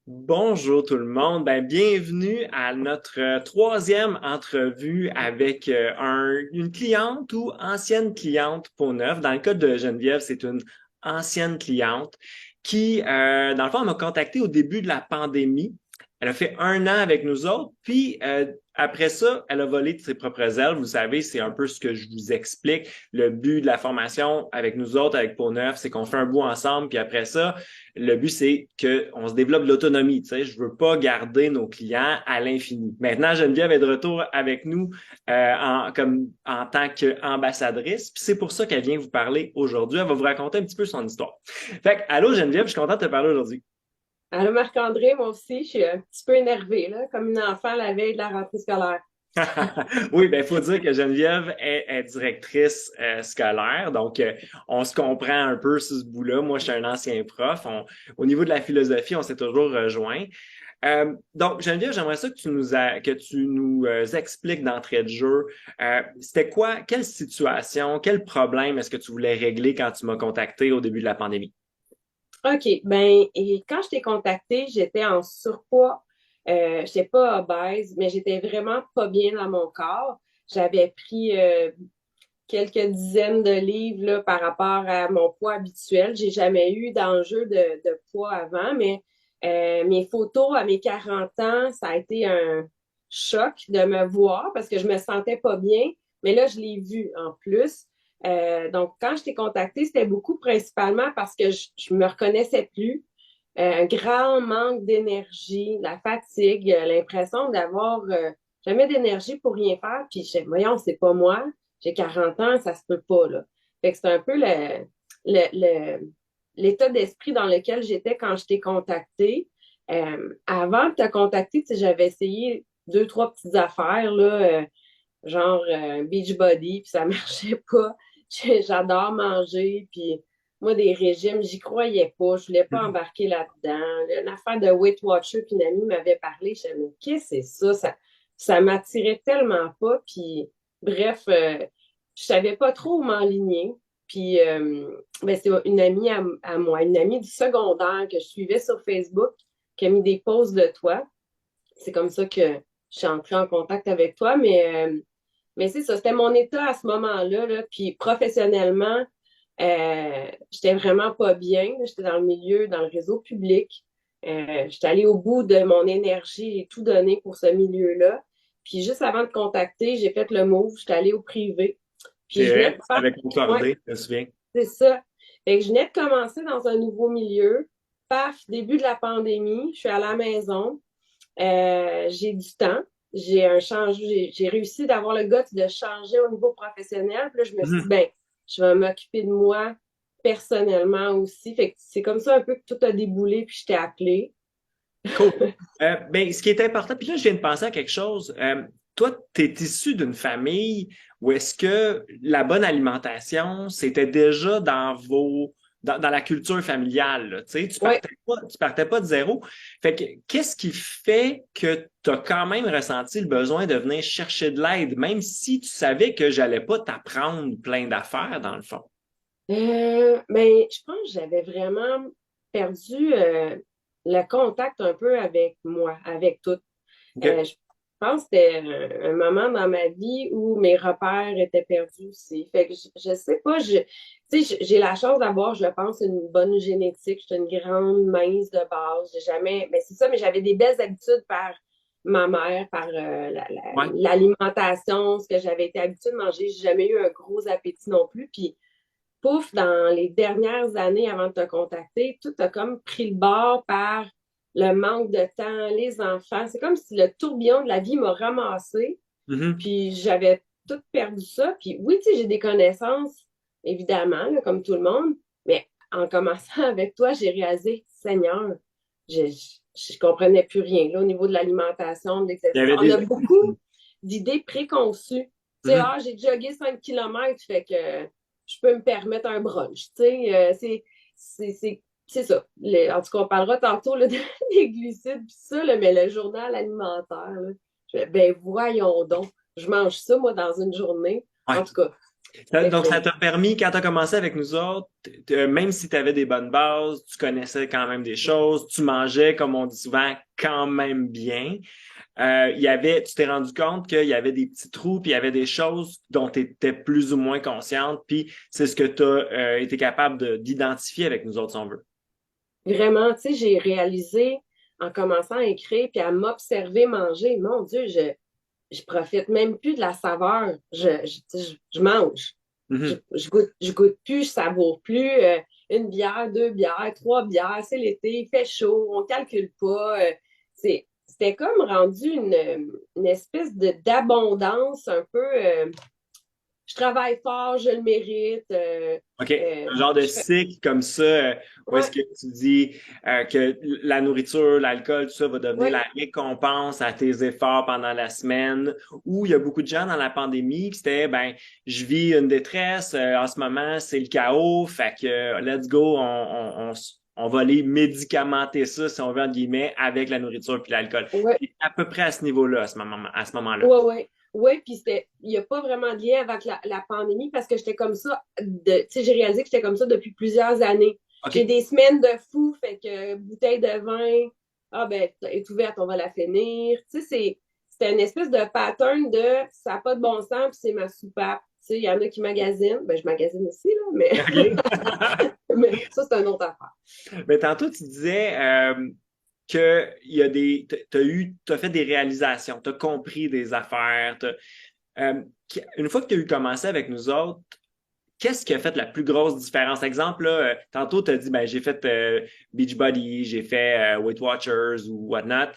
Bonjour tout le monde. Bienvenue à notre troisième entrevue avec une cliente ou ancienne cliente Peau Neuf. Dans le cas de Geneviève, c'est une ancienne cliente qui, dans le fond, m'a contacté au début de la pandémie. Elle a fait un an avec nous autres, puis après ça, elle a volé de ses propres ailes. Vous savez, c'est un peu ce que je vous explique. Le but de la formation avec nous autres, avec Peau Neuf, c'est qu'on fait un bout ensemble, puis après ça, le but, c'est qu'on se développe l'autonomie. Tu sais, je veux pas garder nos clients à l'infini. Maintenant, Geneviève est de retour avec nous en tant qu'ambassadrice. Puis c'est pour ça qu'elle vient vous parler aujourd'hui. Elle va vous raconter un petit peu son histoire. Fait que, allô Geneviève, je suis content de te parler aujourd'hui. Allô Marc-André, moi aussi, je suis un petit peu énervée, là, comme une enfant la veille de la rentrée scolaire. Oui, il faut dire que Geneviève est directrice scolaire, donc on se comprend un peu sur ce bout-là. Moi, je suis un ancien prof. Au niveau de la philosophie, on s'est toujours rejoints. Donc, Geneviève, j'aimerais ça que tu nous expliques d'entrée de jeu. C'était quoi, quelle situation, quel problème est-ce que tu voulais régler quand tu m'as contacté au début de la pandémie? OK, et quand je t'ai contactée, j'étais en surpoids. J'étais pas obèse, mais j'étais vraiment pas bien dans mon corps. J'avais pris quelques dizaines de livres là, par rapport à mon poids habituel. J'ai jamais eu d'enjeu de poids avant, mais mes photos à mes 40 ans, ça a été un choc de me voir parce que je me sentais pas bien. Mais là, je l'ai vu en plus. Donc, quand je t'ai contacté, c'était beaucoup principalement parce que je me reconnaissais plus. Un grand manque d'énergie, la fatigue, l'impression d'avoir jamais d'énergie pour rien faire. Puis, voyons, c'est pas moi. J'ai 40 ans, ça se peut pas, là. Fait que c'est un peu l'état d'esprit dans lequel j'étais quand je t'ai contacté. Avant de te contacter, tu sais, j'avais essayé deux, trois petites affaires, là, genre beach body, puis ça marchait pas. J'adore manger, puis moi, des régimes, j'y croyais pas. Je voulais pas embarquer là-dedans. Une affaire de Weight Watcher, puis une amie m'avait parlé. Je disais, mais qu'est-ce que c'est ça? Ça m'attirait tellement pas. Puis, bref, je savais pas trop où m'enligner. Puis, c'est une amie à moi, une amie du secondaire que je suivais sur Facebook, qui a mis des posts de toi. C'est comme ça que je suis entrée en contact avec toi, mais c'est ça, c'était mon état à ce moment-là, là. Puis professionnellement, j'étais vraiment pas bien. J'étais dans le milieu, dans le réseau public. J'étais allée au bout de mon énergie et tout donné pour ce milieu-là. Puis juste avant de contacter, j'ai fait le move, j'étais allée au privé. Puis C'est je venais vrai, de tu faire, avais ouais, concordé, je me souviens. c'est ça. Fait que je venais de commencer dans un nouveau milieu. Paf, début de la pandémie, je suis à la maison. J'ai du temps. J'ai réussi d'avoir le goût de changer au niveau professionnel. Puis là, je me suis dit, ben, je vais m'occuper de moi personnellement aussi. Fait que c'est comme ça un peu que tout a déboulé, puis je t'ai appelé. Cool. Ce qui est important, puis là, je viens de penser à quelque chose. Toi, tu es issu d'une famille où est-ce que la bonne alimentation, c'était déjà dans la culture familiale, là, tu sais, Ouais. tu partais pas de zéro. Fait que, qu'est-ce qui fait que tu as quand même ressenti le besoin de venir chercher de l'aide, même si tu savais que j'allais pas t'apprendre plein d'affaires, dans le fond? Je pense que j'avais vraiment perdu le contact un peu avec moi, avec tout. OK. Je pense que c'était un moment dans ma vie où mes repères étaient perdus aussi. Fait que je sais pas, tu sais, j'ai la chance d'avoir, je pense, une bonne génétique. Je suis une grande mince de base. J'ai jamais, c'est ça, mais j'avais des belles habitudes par ma mère, par Ouais. l'alimentation, ce que j'avais été habituée de manger. J'ai jamais eu un gros appétit non plus. Puis, pouf, dans les dernières années avant de te contacter, tout a comme pris le bord par le manque de temps, les enfants. C'est comme si le tourbillon de la vie m'a ramassé, Mhm. puis j'avais tout perdu ça. Puis oui, tu sais, j'ai des connaissances, évidemment, là, comme tout le monde, mais en commençant avec toi, j'ai réalisé, Seigneur, je comprenais plus rien là, au niveau de l'alimentation, de Il y l'exercice. avait On des. a beaucoup d'idées préconçues. Tu sais, Mhm. j'ai jogué 5 kilomètres, fait que je peux me permettre un brunch. Tu sais, c'est ça. En tout cas, on parlera tantôt là, des glucides, puis ça, là, mais le journal alimentaire, là, ben voyons donc, je mange ça, moi, dans une journée. Ouais. En tout cas. Fait Donc, ça que t'a permis, quand tu as commencé avec nous autres, même si tu avais des bonnes bases, tu connaissais quand même des choses, tu mangeais, comme on dit souvent, quand même bien. Tu t'es rendu compte qu'il y avait des petits trous, puis il y avait des choses dont tu étais plus ou moins consciente, puis c'est ce que tu as été capable d'identifier avec nous autres, si on veut. vraiment, tu sais, j'ai réalisé en commençant à écrire puis à m'observer manger, mon Dieu, je profite même plus de la saveur. Je mange. Mhm. Je goûte plus, je savoure plus. Une bière, deux bières, trois bières, c'est l'été, il fait chaud, on calcule pas. C'était comme rendu une espèce d'abondance un peu. Je travaille fort, je le mérite. OK. Euh, Un genre de je fais, cycle comme ça, où est-ce ouais, que tu dis que la nourriture, l'alcool, tout ça va devenir ouais, la récompense à tes efforts pendant la semaine, où il y a beaucoup de gens dans la pandémie qui c'était, ben, je vis une détresse, en ce moment, c'est le chaos, fait que let's go, on va aller médicamenter ça, si on veut, entre guillemets, avec la nourriture puis l'alcool. ouais. Puis à peu près à ce niveau-là, à ce moment-là. Ouais, ouais. Ouais, puis il n'y a pas vraiment de lien avec la pandémie parce que j'étais comme ça, tu sais, j'ai réalisé que j'étais comme ça depuis plusieurs années. J'ai OK. des semaines de fou, fait que bouteille de vin, ah ben, elle est ouverte, on va la finir. Tu sais, c'était une espèce de pattern de ça n'a pas de bon sens, puis c'est ma soupape. Tu sais, il y en a qui magasinent, ben je magasine aussi, là, mais, OK. mais ça, c'est une autre affaire. Mais tantôt, tu disais que t'as fait des réalisations, tu as compris des affaires. Euh, une fois que tu as eu commencé avec nous autres, qu'est-ce qui a fait la plus grosse différence? Exemple, là, tantôt, tu as dit, ben, j'ai fait Beachbody, j'ai fait Weight Watchers ou whatnot.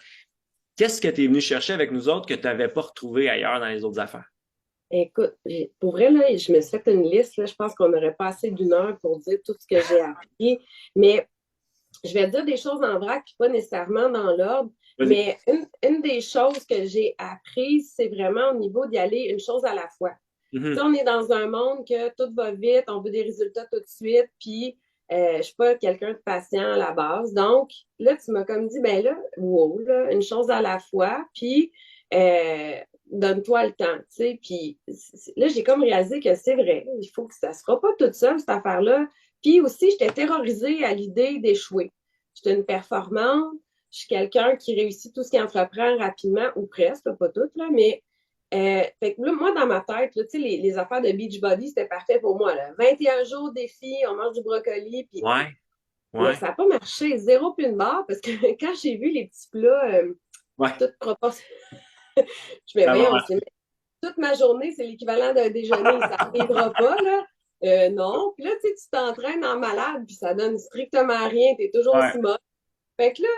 Qu'est-ce que tu es venu chercher avec nous autres que tu n'avais pas retrouvé ailleurs dans les autres affaires? Écoute, pour vrai, là, je me suis fait une liste, là, je pense qu'on aurait pas assez d'une heure pour dire tout ce que j'ai appris, mais je vais dire des choses en vrac, puis pas nécessairement dans l'ordre, Vas-y. mais une des choses que j'ai apprises, c'est vraiment au niveau d'y aller une chose à la fois. Tu sais, Mhm. on est dans un monde que tout va vite, on veut des résultats tout de suite, puis je suis pas quelqu'un de patient à la base. Donc, là, tu m'as comme dit, ben là, wow, là, une chose à la fois, puis euh, donne-toi le temps, tu sais. Puis là, j'ai comme réalisé que c'est vrai, il faut que ça se fera pas toute seule, cette affaire-là. Puis aussi, j'étais terrorisée à l'idée d'échouer. J'étais une performante, je suis quelqu'un qui réussit tout ce qu'il entreprend rapidement, ou presque, pas tout, là, mais fait que là, moi, dans ma tête, là, les affaires de Beachbody, c'était parfait pour moi. Là. 21 jours défi, on mange du brocoli, puis... Ouais, mais ouais, ça n'a pas marché, zéro puis une barre, parce que quand j'ai vu les petits plats, ouais. toutes proportionnés, je me Ça va voyons, marcher. toute ma journée, c'est l'équivalent d'un déjeuner, ça n'arrivera pas, là. Non. Puis là, tu t'entraînes en malade, puis ça donne strictement rien, tu es toujours Ouais. aussi moche. Fait que là,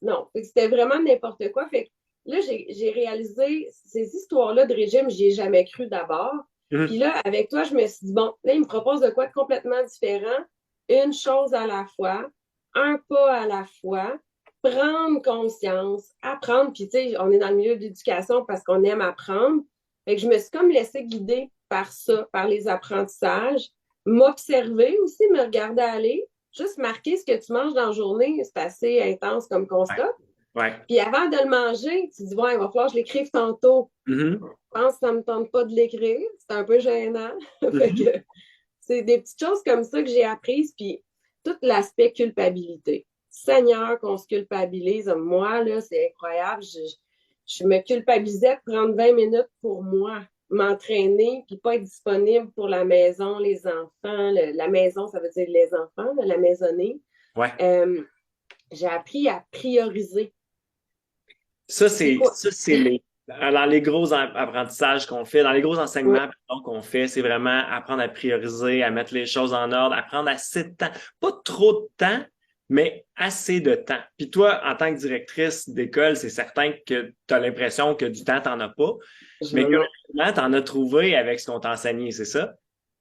non, fait que c'était vraiment n'importe quoi. Fait que là, j'ai réalisé ces histoires-là de régime, j'y ai jamais cru d'abord. Puis Mhm. là, avec toi, je me suis dit, bon, là, il me propose de quoi de complètement différent, une chose à la fois, un pas à la fois, prendre conscience, apprendre. Puis, tu sais, on est dans le milieu de l'éducation parce qu'on aime apprendre. Fait que je me suis comme laissée guider par ça, par les apprentissages, m'observer aussi, me regarder aller, juste marquer ce que tu manges dans la journée, c'est assez intense comme Ouais, constat. ouais. Puis avant de le manger, tu dis, ouais, il va falloir que je l'écrive tantôt. Mhm. Je pense que ça ne me tente pas de l'écrire. C'est un peu gênant. Fait Mhm. que c'est des petites choses comme ça que j'ai apprises. Puis tout l'aspect culpabilité. Seigneur, qu'on se culpabilise. Moi, là, c'est incroyable. Je me culpabilisais de prendre 20 minutes pour moi, m'entraîner, puis pas être disponible pour la maison, les enfants. La maison, ça veut dire les enfants, la maisonnée. Ouais. Euh, j'ai appris à prioriser. C'est quoi? Ça, c'est dans les gros apprentissages qu'on fait, dans les gros Ouais, enseignements pardon, qu'on fait, c'est vraiment apprendre à prioriser, à mettre les choses en ordre, à prendre assez de temps. Pas trop de temps, mais assez de temps. Puis toi, en tant que directrice d'école, c'est certain que tu as l'impression que du temps, tu n'en as pas, mais j'en que ai. maintenant, tu en as trouvé avec ce qu'on t'a enseigné, c'est ça?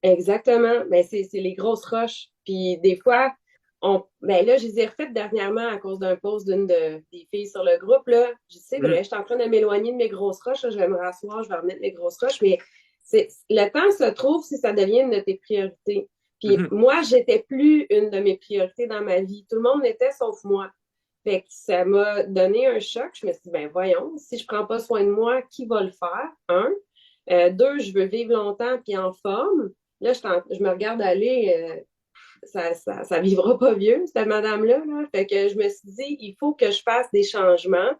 Exactement. Ben, c'est les grosses roches. Puis des fois, ben là, je les ai refaites dernièrement à cause d'un post des filles sur le groupe. Là. Je dis, c'est Mhm. vrai, je suis en train de m'éloigner de mes grosses roches. Là, je vais me rasseoir, je vais remettre mes grosses roches. Mais le temps se trouve si ça devient une de tes priorités. Puis Mhm. moi, j'étais plus une de mes priorités dans ma vie. Tout le monde l'était sauf moi. Fait que ça m'a donné un choc. Je me suis dit, ben voyons, si je prends pas soin de moi, qui va le faire? Un. Deux, je veux vivre longtemps puis en forme. Là, je me regarde aller, ça vivra pas vieux, cette madame-là, là. Fait que je me suis dit, il faut que je fasse des changements.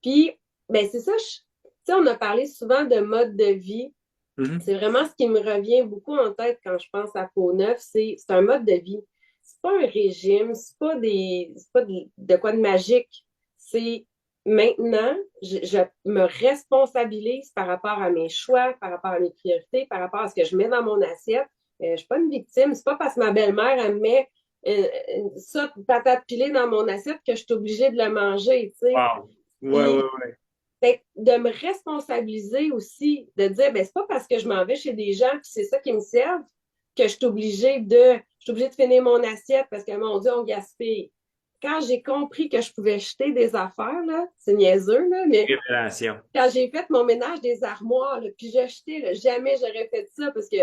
Puis, ben c'est ça, tu sais, on a parlé souvent de mode de vie. Mhm. C'est vraiment ce qui me revient beaucoup en tête quand je pense à Peau Neuf, c'est un mode de vie. C'est pas un régime, c'est pas de quoi de magique. C'est maintenant, je me responsabilise par rapport à mes choix, par rapport à mes priorités, par rapport à ce que je mets dans mon assiette. Je suis pas une victime. C'est pas parce que ma belle-mère, elle met euh, ça, patate pilée dans mon assiette que je suis obligée de le manger, tu sais. Wow. Ouais, ouais, Puis ouais. fait de me responsabiliser aussi, de dire, ben, c'est pas parce que je m'en vais chez des gens puis c'est ça qui me sert que je suis obligée de finir mon assiette parce que, mon Dieu, on gaspille. Quand j'ai compris que je pouvais jeter des affaires, là, c'est niaiseux, là, mais Révélation. quand j'ai fait mon ménage des armoires, là, puis j'ai jeté, là, jamais j'aurais fait ça parce que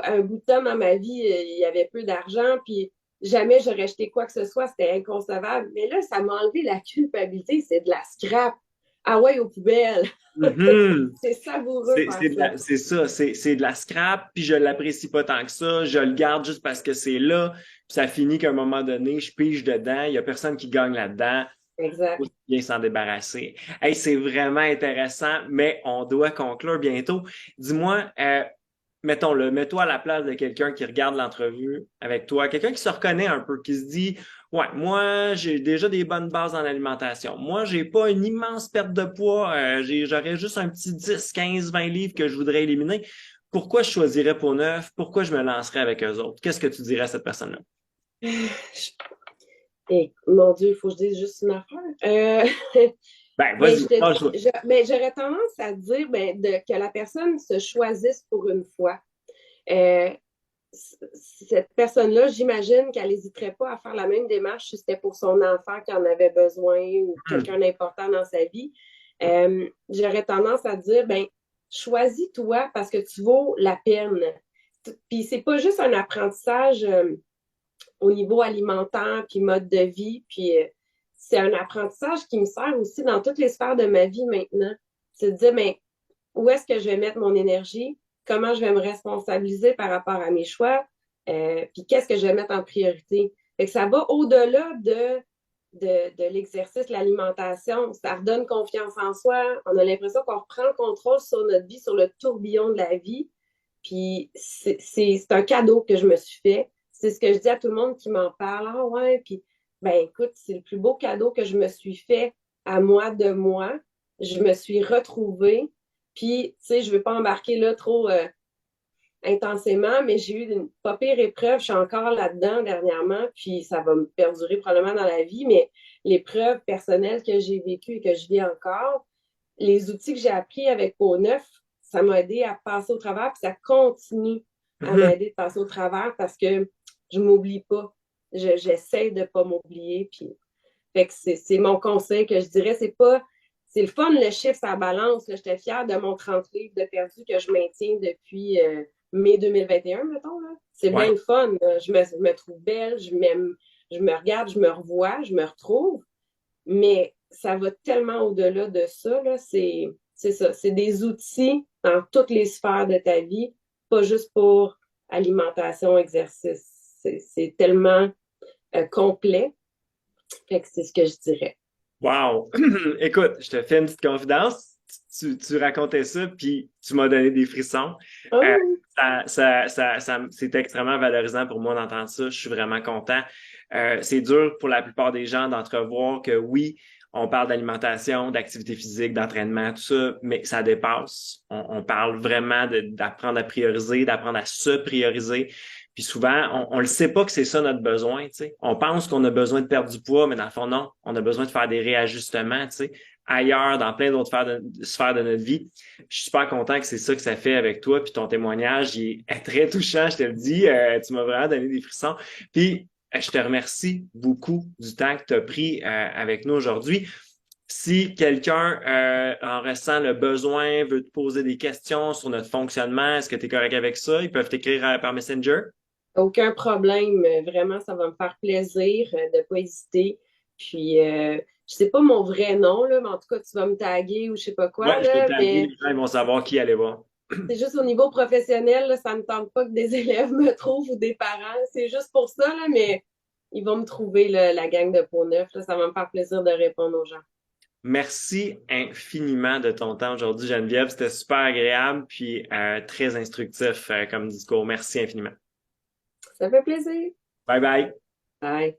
un bout de temps dans ma vie, il y avait peu d'argent, puis jamais j'aurais jeté quoi que ce soit, c'était inconcevable. Mais là, ça m'a enlevé la culpabilité, c'est de la scrap. Ah ouais, aux poubelles. Mhm. C'est savoureux faire ça. C'est ça, c'est de la scrap, puis je l'apprécie pas tant que ça, je le garde juste parce que c'est là, puis ça finit qu'à un moment donné, je pige dedans, il y a personne qui gagne là-dedans, faut Exact. bien s'en débarrasser. Hey, c'est vraiment intéressant, mais on doit conclure bientôt. Dis-moi, mettons-le, mets-toi à la place de quelqu'un qui regarde l'entrevue avec toi, quelqu'un qui se reconnaît un peu, qui se dit, ouais, moi, j'ai déjà des bonnes bases en alimentation. Moi, j'ai pas une immense perte de poids. J'aurais juste un petit 10, 15, 20 livres que je voudrais éliminer. Pourquoi je choisirais Peau Neuf? Pourquoi je me lancerais avec eux autres? Qu'est-ce que tu dirais à cette personne-là? Et, mon Dieu, il faut que je dise juste une affaire. Ben, Ben, vas-y, lâche-toi. ben, j'aurais tendance à dire ben, que la personne se choisisse pour une fois. Euh, Cette personne-là, j'imagine qu'elle n'hésiterait pas à faire la même démarche si c'était pour son enfant qui en avait besoin ou Hmm. quelqu'un d'important dans sa vie. J'aurais tendance à dire, ben, choisis-toi parce que tu vaux la peine. Puis c'est pas juste un apprentissage au niveau alimentaire puis mode de vie, puis c'est un apprentissage qui me sert aussi dans toutes les sphères de ma vie maintenant. C'est de dire, mais où est-ce que je vais mettre mon énergie, comment je vais me responsabiliser par rapport à mes choix, puis qu'est-ce que je vais mettre en priorité. Fait que ça va au-delà de l'exercice, l'alimentation. Ça redonne confiance en soi. On a l'impression qu'on reprend le contrôle sur notre vie, sur le tourbillon de la vie. Puis c'est un cadeau que je me suis fait. C'est ce que je dis à tout le monde qui m'en parle. Ah ouais, puis ben écoute, c'est le plus beau cadeau que je me suis fait à moi de moi. Je me suis retrouvée. Puis, tu sais, je ne veux pas embarquer là trop intensément, mais j'ai eu une pas pire épreuve. Je suis encore là-dedans dernièrement, puis ça va me perdurer probablement dans la vie, mais l'épreuve personnelle que j'ai vécue et que je vis encore, les outils que j'ai appris avec Peau Neuf, ça m'a aidé à passer au travers, puis ça continue à Mhm. m'aider de passer au travers parce que je ne m'oublie pas. J'essaie de ne pas m'oublier, puis fait que c'est mon conseil que je dirais. C'est le fun, le chiffre, ça balance. J'étais fière de mon 30 livres de perdu que je maintiens depuis mai 2021, mettons. Là. C'est bien Ouais. le fun. Je me trouve belle, je m'aime, je me regarde, je me revois, je me retrouve. Mais ça va tellement au-delà de ça. Là. C'est ça. C'est des outils dans toutes les sphères de ta vie, pas juste pour alimentation, exercice. C'est tellement complet. Fait que c'est ce que je dirais. Wow! Écoute, je te fais une petite confidence. Tu racontais ça, puis tu m'as donné des frissons. Euh, Oh, c'est extrêmement valorisant pour moi d'entendre ça. Je suis vraiment content. C'est dur pour la plupart des gens d'entrevoir que oui, on parle d'alimentation, d'activité physique, d'entraînement, tout ça, mais ça dépasse. On parle vraiment d'apprendre à prioriser, d'apprendre à se prioriser. Puis souvent, on ne le sait pas que c'est ça notre besoin, tu sais. On pense qu'on a besoin de perdre du poids, mais dans le fond, non. On a besoin de faire des réajustements, tu sais, ailleurs, dans plein d'autres sphères de notre vie. Je suis super content que c'est ça que ça fait avec toi. Puis ton témoignage, il est très touchant, je te le dis. Tu m'as vraiment donné des frissons. Puis je te remercie beaucoup du temps que tu as pris avec nous aujourd'hui. Si quelqu'un en ressent le besoin, veut te poser des questions sur notre fonctionnement, est-ce que tu es correct avec ça? Ils peuvent t'écrire par Messenger. aucun problème. Vraiment, ça va me faire plaisir de ne pas hésiter. Puis, je sais pas mon vrai nom, là, mais en tout cas, tu vas me taguer ou je sais pas quoi, Ouais, je vais là, taguer, mais les gens ils vont savoir qui aller voir. C'est juste au niveau professionnel, là, ça me tente pas que des élèves me trouvent ou des parents. C'est juste pour ça, là, mais ils vont me trouver, là, la gang de Pont-Neuf. Là, ça va me faire plaisir de répondre aux gens. Merci infiniment de ton temps aujourd'hui, Geneviève. C'était super agréable puis très instructif comme discours. Merci infiniment. Ça fait plaisir. Bye bye. Bye.